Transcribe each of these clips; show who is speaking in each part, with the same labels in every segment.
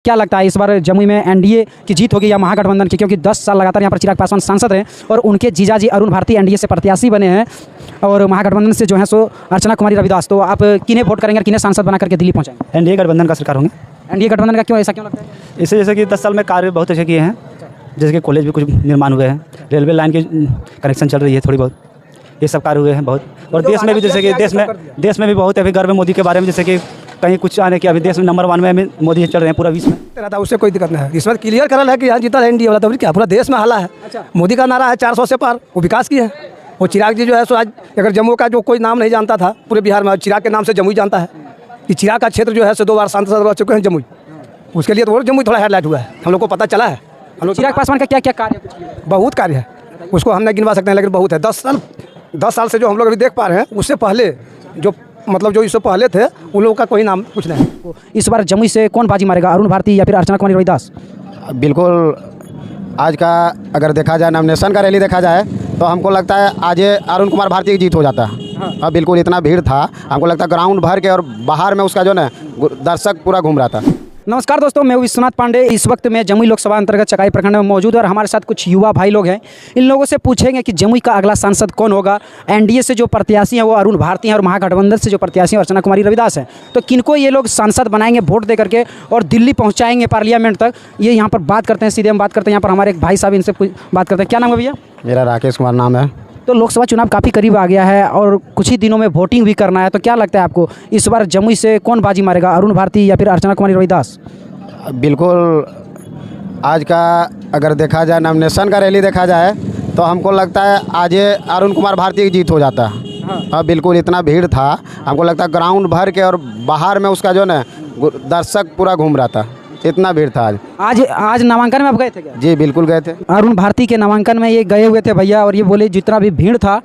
Speaker 1: क्या लगता है इस बार जमुई में एनडीए की जीत होगी या महागठबंधन की? क्योंकि 10 साल लगातार यहाँ पर चिराग पासवान सांसद रहे और उनके जीजाजी अरुण भारती एनडीए से प्रत्याशी बने हैं और महागठबंधन से जो है सो अर्चना कुमारी रविदास। तो आप किन्हें वोट करेंगे और किन्हें सांसद बना करके दिल्ली पहुँचाएंगे?
Speaker 2: एनडीए गठबंधन का सरकार होंगे।
Speaker 1: एनडीए गठबंधन का क्यों, ऐसा क्यों लगता है?
Speaker 2: इससे जैसे कि 10 साल में कार्य बहुत अच्छे किए हैं, जैसे कि कॉलेज भी कुछ निर्माण हुए हैं, रेलवे लाइन की कनेक्शन चल रही है थोड़ी बहुत, ये सब कार्य हुए हैं बहुत। और देश में भी जैसे कि देश में भी बहुत अभी गर्व है मोदी के बारे में, जैसे कि कहीं कुछ आने की अभी देश में नंबर 1 में मोदी चल रहे हैं पूरा विश्व में।
Speaker 3: रहता उससे कोई दिक्कत नहीं है। इसमें क्लियर करल है कि यहाँ जीता है एनडीए वाला, तो क्या पूरा देश में हाला है। मोदी का नारा है 400 से पार, वो विकास की है। वो चिराग जी जो है सो आज अगर जम्मू का जो कोई नाम नहीं जानता था पूरे बिहार में, चिराग के नाम से जमुई जानता है कि चिराग का क्षेत्र जो है सो 2 बार सांसद रह चुके हैं जमुई। उसके लिए तो और जमुई थोड़ा हेडलाइट हुआ है, हम लोग को पता चला है। हम लोग
Speaker 1: चिराग पासवान का क्या क्या कार्य?
Speaker 3: बहुत कार्य है, उसको हम नहीं गिनवा सकते हैं, लेकिन बहुत है। 10 साल से जो हम लोग अभी देख पा रहे हैं, उससे पहले जो जो इससे पहले थे उन लोगों का कोई नाम कुछ नहीं है।
Speaker 1: इस बार जमुई से कौन बाजी मारेगा, अरुण भारती या फिर अर्चना कुमारी रविदास?
Speaker 4: बिल्कुल आज का अगर देखा जाए, नॉमिनेशन का रैली देखा जाए तो हमको लगता है आज अरुण कुमार भारती की जीत हो जाता है। अब बिल्कुल इतना भीड़ था, हमको लगता है ग्राउंड भर के और बाहर में उसका जो है दर्शक पूरा घूम रहा था।
Speaker 1: नमस्कार दोस्तों, मैं विश्वनाथ पांडे। इस वक्त मैं जमुई लोकसभा अंतर्गत चकाई प्रखंड में मौजूद है और हमारे साथ कुछ युवा भाई लोग हैं। इन लोगों से पूछेंगे कि जमुई का अगला सांसद कौन होगा। एनडीए से जो प्रत्याशी हैं वो अरुण भारती हैं और महागठबंधन से जो प्रत्याशी हैं अर्चना कुमारी रविदास हैं। तो किनको ये लोग सांसद बनाएंगे वोट दे करके और दिल्ली पहुँचाएंगे पार्लियामेंट तक, ये यहाँ पर बात करते हैं। सीधे हम बात करते हैं यहाँ पर हमारे एक भाई साहब, इनसे बात करते हैं। क्या नाम है भैया?
Speaker 4: मेरा राकेश कुमार नाम है।
Speaker 1: तो लोकसभा चुनाव काफ़ी करीब आ गया है और कुछ ही दिनों में वोटिंग भी करना है, तो क्या लगता है आपको इस बार जमुई से कौन बाजी मारेगा, अरुण भारती या फिर अर्चना कुमारी रविदास?
Speaker 4: बिल्कुल आज का अगर देखा जाए, नॉमिनेशन का रैली देखा जाए तो हमको लगता है आज अरुण कुमार भारती की जीत हो जाता है। अब बिल्कुल इतना भीड़ था, हमको लगता है ग्राउंड भर के और बाहर में उसका जो है दर्शक पूरा घूम रहा था, इतना भीड़ था।
Speaker 1: आज नामांकन में आप गए थे क्या?
Speaker 4: जी बिल्कुल गए थे।
Speaker 1: अरुण भारती के नामांकन में ये गए हुए थे भैया और ये बोले जितना भी भीड़ था,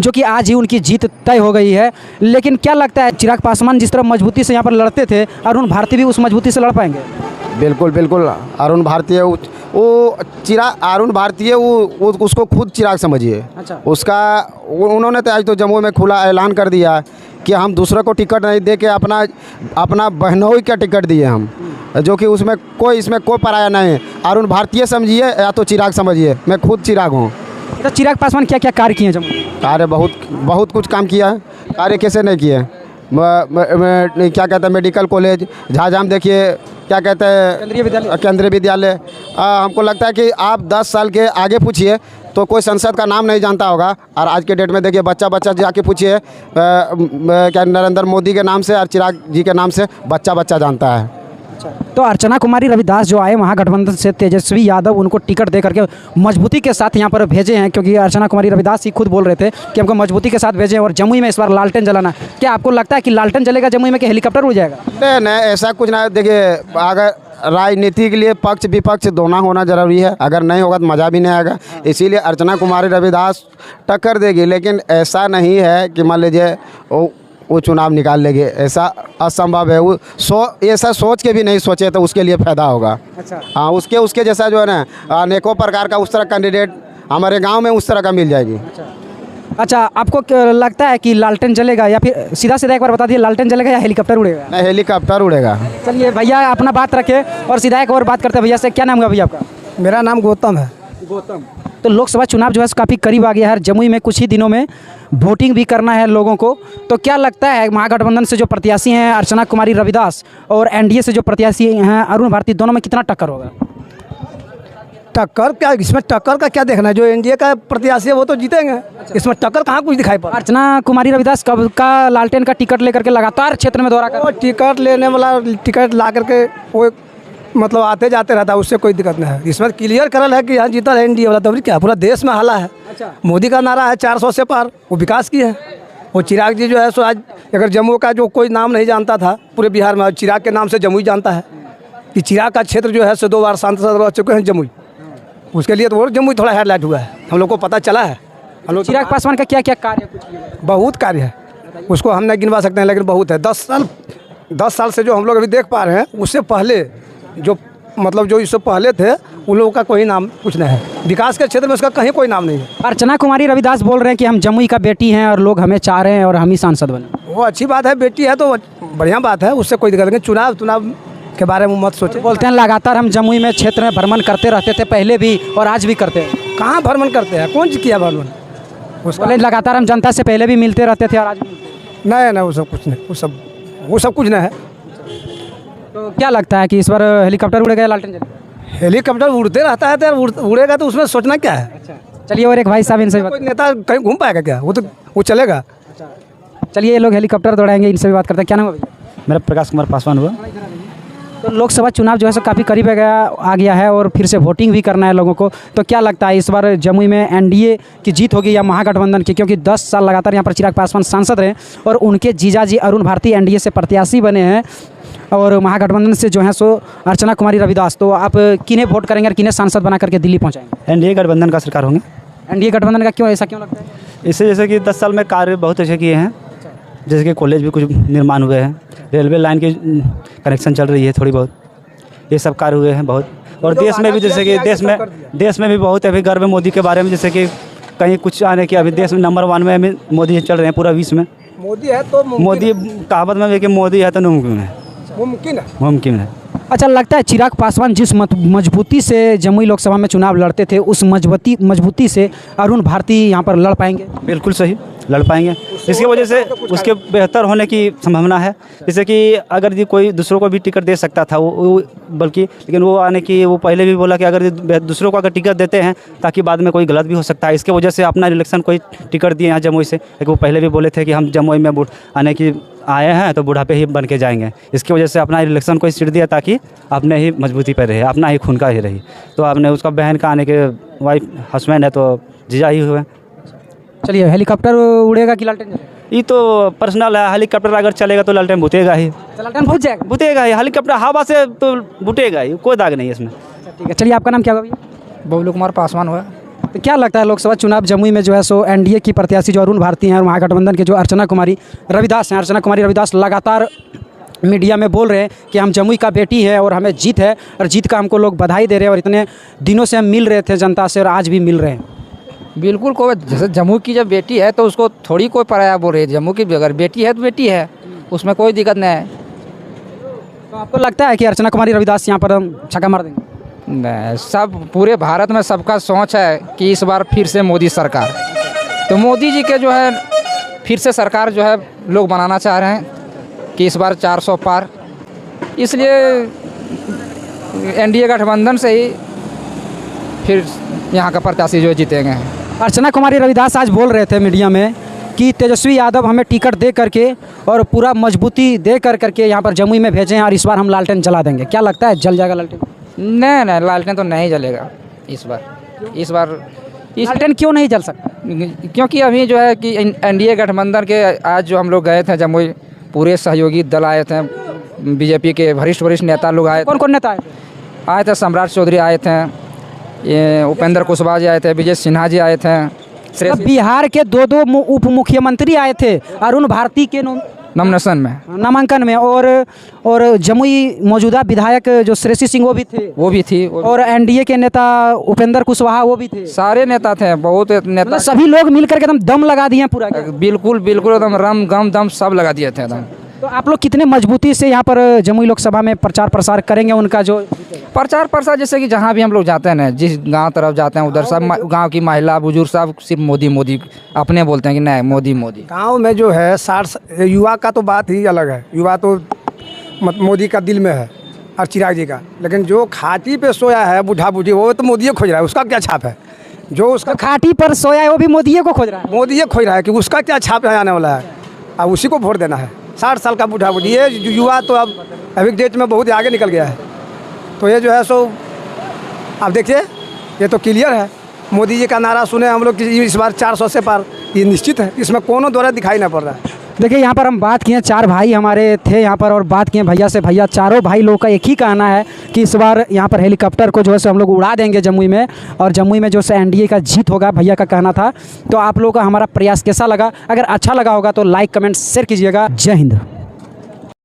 Speaker 1: जो कि आज ही उनकी जीत तय हो गई है। लेकिन क्या लगता है चिराग पासवान जिस तरह मजबूती से यहाँ पर लड़ते थे, अरुण भारती भी उस मजबूती से लड़ पाएंगे?
Speaker 4: बिल्कुल बिल्कुल। अरुण भारती है वो चिराग, अरुण भारती है वो उसको खुद चिराग समझिए।
Speaker 1: अच्छा।
Speaker 4: उसका उन्होंने तो आज तो जम्मू में खुला ऐलान कर दिया कि हम दूसरे को टिकट नहीं दे के अपना बहनोई का टिकट दिए हम, जो कि इसमें कोई पराया नहीं है। अरुण भारतीय समझिए या तो चिराग समझिए, मैं खुद चिराग हूँ।
Speaker 1: तो चिराग पासवान क्या क्या कार्य किए हैं जम्मू?
Speaker 4: कार्य बहुत कुछ काम किया है। कार्य कैसे नहीं किए? क्या कहते हैं, मेडिकल कॉलेज झाझाम देखिए, क्या कहते हैं केंद्रीय विद्यालय। हमको लगता है कि आप 10 साल के आगे पूछिए तो कोई संसद का नाम नहीं जानता होगा, और आज के डेट में देखिए बच्चा जाके पूछिए क्या नरेंद्र मोदी के नाम से और चिराग जी के नाम से बच्चा जानता है।
Speaker 1: तो अर्चना कुमारी रविदास जो आए महागठबंधन से, तेजस्वी यादव उनको टिकट दे करके मजबूती के साथ यहाँ पर भेजे हैं, क्योंकि अर्चना कुमारी रविदास ही खुद बोल रहे थे कि हमको मजबूती के साथ भेजे और जमुई में इस बार लालटेन जलाना। क्या आपको लगता है कि लालटेन जलेगा जमुई में कि हेलीकॉप्टर उड़ जाएगा?
Speaker 4: नहीं ऐसा कुछ ना। देखिए अगर राजनीति के लिए पक्ष विपक्ष दोनों होना जरूरी है, अगर नहीं होगा तो मज़ा भी नहीं आएगा। इसीलिए अर्चना कुमारी रविदास टक्कर देगी, लेकिन ऐसा नहीं है कि मान लीजिए वो चुनाव निकाल लेंगे, ऐसा असंभव है। वो ऐसा सोच के भी नहीं सोचे तो उसके लिए फ़ायदा होगा।
Speaker 1: अच्छा।
Speaker 4: हाँ, उसके जैसा जो है ना अनेकों प्रकार का उस तरह कैंडिडेट हमारे गांव में उस तरह का मिल जाएगी।
Speaker 1: अच्छा, आपको लगता है कि लालटेन जलेगा या फिर सीधा एक बार बता दिए, लालटेन जलेगा या हेलीकॉप्टर उड़ेगा?
Speaker 4: नहीं, हेलीकॉप्टर उड़ेगा।
Speaker 1: चलिए भैया अपना बात रखे और सीधा एक और बात करते हैं भैया से। क्या नाम है भैया आपका?
Speaker 3: मेरा नाम गौतम है।
Speaker 1: गौतम। तो लोकसभा चुनाव जो है काफ़ी करीब आ गया है, जमुई में कुछ ही दिनों में वोटिंग भी करना है लोगों को। तो क्या लगता है महागठबंधन से जो प्रत्याशी हैं अर्चना कुमारी रविदास और एनडीए से जो प्रत्याशी हैं अरुण भारती, दोनों में कितना टक्कर होगा?
Speaker 3: टक्कर क्या, इसमें टक्कर का क्या देखना है? जो एनडीए का प्रत्याशी है वो तो जीतेंगे। इसमें टक्कर कहाँ कुछ दिखाई पड़ा।
Speaker 1: अर्चना कुमारी रविदास कब का लालटेन का टिकट लेकर के लगातार क्षेत्र में दौरा कर,
Speaker 3: टिकट लेने वाला टिकट ला करके वो मतलब आते जाते रहता है, उससे कोई दिक्कत नहीं है। इसमें क्लियर करल है कि यहाँ जीता है एनडीए वाला, तो क्या पूरा देश में हाला है।
Speaker 1: अच्छा।
Speaker 3: मोदी का नारा है 400 से पार, वो विकास की है। वो चिराग जी जो है सो आज अगर जम्मू का जो कोई नाम नहीं जानता था पूरे बिहार में, चिराग के नाम से जमुई जानता है कि चिराग का क्षेत्र जो है सो 2 बार सांसद रह चुके हैं जमुई। उसके लिए तो और जमुई थोड़ा हेडलाइट हुआ है, हम लोग को पता चला है। हम लोग
Speaker 1: चिराग पासवान का क्या क्या कार्य?
Speaker 3: बहुत कार्य है, उसको हम नहीं गिनवा सकते हैं, लेकिन बहुत है। 10 साल से जो हम लोग अभी देख पा रहे हैं, उससे पहले जो इससे पहले थे उन लोगों का कोई नाम कुछ नहीं है। विकास के क्षेत्र में उसका कहीं कोई नाम नहीं है।
Speaker 1: अर्चना कुमारी रविदास बोल रहे हैं कि हम जमुई का बेटी हैं और लोग हमें चाह रहे हैं और हम ही सांसद बने।
Speaker 3: वो अच्छी बात है, बेटी है तो बढ़िया बात है, उससे कोई दिक्कत नहीं। चुनाव के बारे में मत सोचें।
Speaker 1: बोलते हैं लगातार हम जमुई में क्षेत्र में भ्रमण करते रहते थे पहले भी और आज भी करते हैं।
Speaker 3: कहाँ भ्रमण करते हैं, कौन चीज़ किया भ्रमण? उसका
Speaker 1: बोले लगातार हम जनता से पहले भी मिलते रहते थे और आज भी मिलते हैं।
Speaker 3: नहीं नहीं, वो सब कुछ नहीं, वो सब कुछ नहीं है।
Speaker 1: तो क्या लगता है कि इस बार हेलीकॉप्टर उड़ेगा या लालटेन जलेगा?
Speaker 3: हेलीकॉप्टर उड़ते रहता है तो उड़ेगा तो उसमें सोचना क्या है?
Speaker 1: अच्छा, चलिए और एक भाई साहब इनसे
Speaker 3: कोई नेता कहीं घूम पाएगा क्या? वो चलेगा।
Speaker 1: चलिए ये लोग हेलीकॉप्टर दौड़ाएंगे, इनसे भी बात करते हैं। क्या नाम है भैया?
Speaker 2: मेरा प्रकाश कुमार पासवान हुआ।
Speaker 1: तो लोकसभा चुनाव जो है सो काफ़ी करीब आ गया है और फिर से वोटिंग भी करना है लोगों को। तो क्या लगता है इस बार जमुई में एनडीए की जीत होगी या महागठबंधन की? क्योंकि 10 साल लगातार यहाँ पर चिराग पासवान सांसद रहे और उनके जीजाजी अरुण भारती एनडीए से प्रत्याशी बने हैं और महागठबंधन से जो है सो अर्चना कुमारी रविदास। तो आप किन्हें वोट करेंगे और किन्हें सांसद बना करके दिल्ली पहुँचाएंगे?
Speaker 2: एनडीए गठबंधन का सरकार होंगे।
Speaker 1: एनडीए गठबंधन का क्यों, ऐसा क्यों लगता है?
Speaker 2: इससे जैसे कि 10 साल में कार्य बहुत अच्छे किए हैं, जैसे कि कॉलेज भी कुछ निर्माण हुए हैं, रेलवे लाइन की कनेक्शन चल रही है थोड़ी बहुत, ये सब कार्य हुए हैं बहुत। और देश में भी जैसे कि देश में भी बहुत अभी गर्व है मोदी के बारे में, जैसे कि कहीं कुछ आने की अभी देश में नंबर 1 में अभी मोदी चल रहे हैं पूरा विश्व में।
Speaker 3: मोदी है तो
Speaker 2: मोदी कहावत में भी कि मोदी है तो मुमकिन है।
Speaker 1: अच्छा, लगता है चिराग पासवान जिस मजबूती से जमुई लोकसभा में चुनाव लड़ते थे उस मजबूती से अरुण भारती यहाँ पर लड़ पाएंगे?
Speaker 2: बिल्कुल सही, लड़ पाएंगे। इसकी वजह से उसके बेहतर होने की संभावना है। जैसे कि अगर ये कोई दूसरों को भी टिकट दे सकता था वो बल्कि, लेकिन वो आने की वो पहले भी बोला कि अगर दूसरों को अगर टिकट देते हैं ताकि बाद में कोई गलत भी हो सकता है, इसके वजह से अपना इलेक्शन कोई टिकट दिए यहाँ जमुई से। लेकिन वो पहले भी बोले थे कि हम जमुई में आने की आए हैं तो बुढ़ापे ही बन के जाएंगे। इसकी वजह से अपना इलेक्शन को सीट दिया ताकि अपने ही मजबूती पर रहे, अपना ही खून का ही रही। तो आपने उसका बहन का आने के वाइफ हस्बैंड है तो जीजा ही हुए।
Speaker 1: चलिए, हेलीकॉप्टर उड़ेगा कि लालटेन जलेगा?
Speaker 2: ये तो पर्सनल है। हेलीकॉप्टर अगर चलेगा तो लालटेन बुतेगा ही,
Speaker 1: लालटेन भूत जाएगा?
Speaker 2: बुतेगा ही। हेलीकॉप्टर हवा से तो बुटेगा ही, कोई दाग नहीं है इसमें।
Speaker 1: ठीक है, चलिए आपका नाम क्या होगा भैया?
Speaker 5: बबलू कुमार पासवान हुआ।
Speaker 1: तो क्या लगता है लोकसभा चुनाव जमुई में जो है सो एनडीए की प्रत्याशी जो अरुण भारती हैं और महागठबंधन के जो अर्चना कुमारी रविदास हैं, अर्चना कुमारी रविदास लगातार मीडिया में बोल रहे हैं कि हम जमुई का बेटी है और हमें जीत है और जीत का हमको लोग बधाई दे रहे हैं और इतने दिनों से हम मिल रहे थे जनता से और आज भी मिल रहे हैं।
Speaker 5: बिल्कुल, कोई जैसे जम्मू की जब बेटी है तो उसको थोड़ी कोई पराया बोल रही है। जम्मू की अगर बेटी है तो बेटी है, उसमें कोई दिक्कत नहीं है।
Speaker 1: तो आपको लगता है कि अर्चना कुमारी रविदास यहाँ पर हम छक्का मार देंगे?
Speaker 5: नहीं, सब पूरे भारत में सबका सोच है कि इस बार फिर से मोदी सरकार, तो मोदी जी के जो है फिर से सरकार जो है लोग बनाना चाह रहे हैं कि इस बार 400 पार। इसलिए एनडीए गठबंधन से ही फिर यहाँ का प्रत्याशी जो जीतेंगे।
Speaker 1: अर्चना कुमारी रविदास आज बोल रहे थे मीडिया में कि तेजस्वी यादव हमें टिकट दे करके और पूरा मजबूती दे करके यहाँ पर जमुई में भेजे हैं और इस बार हम लालटेन जला देंगे। क्या लगता है जल जाएगा लालटेन?
Speaker 5: नहीं, लालटेन तो नहीं जलेगा इस बार
Speaker 1: लालटेन क्यों नहीं जल सकता?
Speaker 5: क्योंकि अभी जो है कि एनडीए गठबंधन के आज जो हम लोग गए थे जमुई, पूरे सहयोगी दल आए थे, बीजेपी के वरिष्ठ नेता लोग आए।
Speaker 1: कौन कौन नेता
Speaker 5: आए थे? सम्राट चौधरी आए थे, ये उपेंद्र कुशवाहा जी आए थे, विजय सिन्हा जी आए थे।
Speaker 1: बिहार के दो उप मुख्यमंत्री आए थे अरुण भारती के
Speaker 5: नॉमिनेशन में,
Speaker 1: नामांकन में, और जमुई मौजूदा विधायक जो श्रेयसी सिंह वो भी थी, और एनडीए के नेता उपेंद्र कुशवाहा वो भी थे।
Speaker 5: सारे नेता थे, बहुत नेता,
Speaker 1: मतलब सभी लोग मिलकर के एकदम दम लगा दिए पूरा।
Speaker 5: बिल्कुल एकदम रम गम दम सब लगा दिए थे एकदम।
Speaker 1: तो आप लोग कितने मजबूती से यहाँ पर जमुई लोकसभा में प्रचार प्रसार करेंगे उनका जो
Speaker 5: प्रचार प्रसार? जैसे कि जहाँ भी हम लोग जाते हैं ना, जिस गांव तरफ जाते हैं उधर सब गांव की महिला बुजुर्ग सब सिर्फ मोदी मोदी अपने बोलते हैं कि नहीं मोदी मोदी।
Speaker 3: गांव में जो है 60 युवा का तो बात ही अलग है। युवा तो मोदी का दिल में है और चिराग जी का, लेकिन जो खाटी पे सोया है बूढ़ा बूढ़ी वो तो मोदी खोज रहा है। उसका क्या छाप है? जो उसका
Speaker 1: खाटी पर सोया है वो भी मोदी को खोज रहा है।
Speaker 3: मोदी खोज रहा है कि उसका क्या छाप है आने वाला है, अब उसी को वोट देना है। 60 साल का बूढ़ा बूढ़ी, ये युवा तो अब अभी डेट में बहुत आगे निकल गया है। तो ये जो है सो आप देखिए, ये तो क्लियर है। मोदी जी का नारा सुने हम लोग कि इस बार 400 से पार, ये निश्चित है, इसमें कोनो द्वारा दिखाई नहीं पड़ रहा है।
Speaker 1: देखिए यहाँ पर हम बात किए, 4 भाई हमारे थे यहाँ पर और बात किए भैया से। भैया चारों भाई लोगों का एक ही कहना है कि इस बार यहाँ पर हेलीकॉप्टर को जो है सो हम लोग उड़ा देंगे जमुई में और जमुई में जो है एनडीए का जीत होगा, भैया का कहना था। तो आप लोगों का हमारा प्रयास कैसा लगा? अगर अच्छा लगा होगा तो लाइक कमेंट शेयर कीजिएगा। जय हिंद।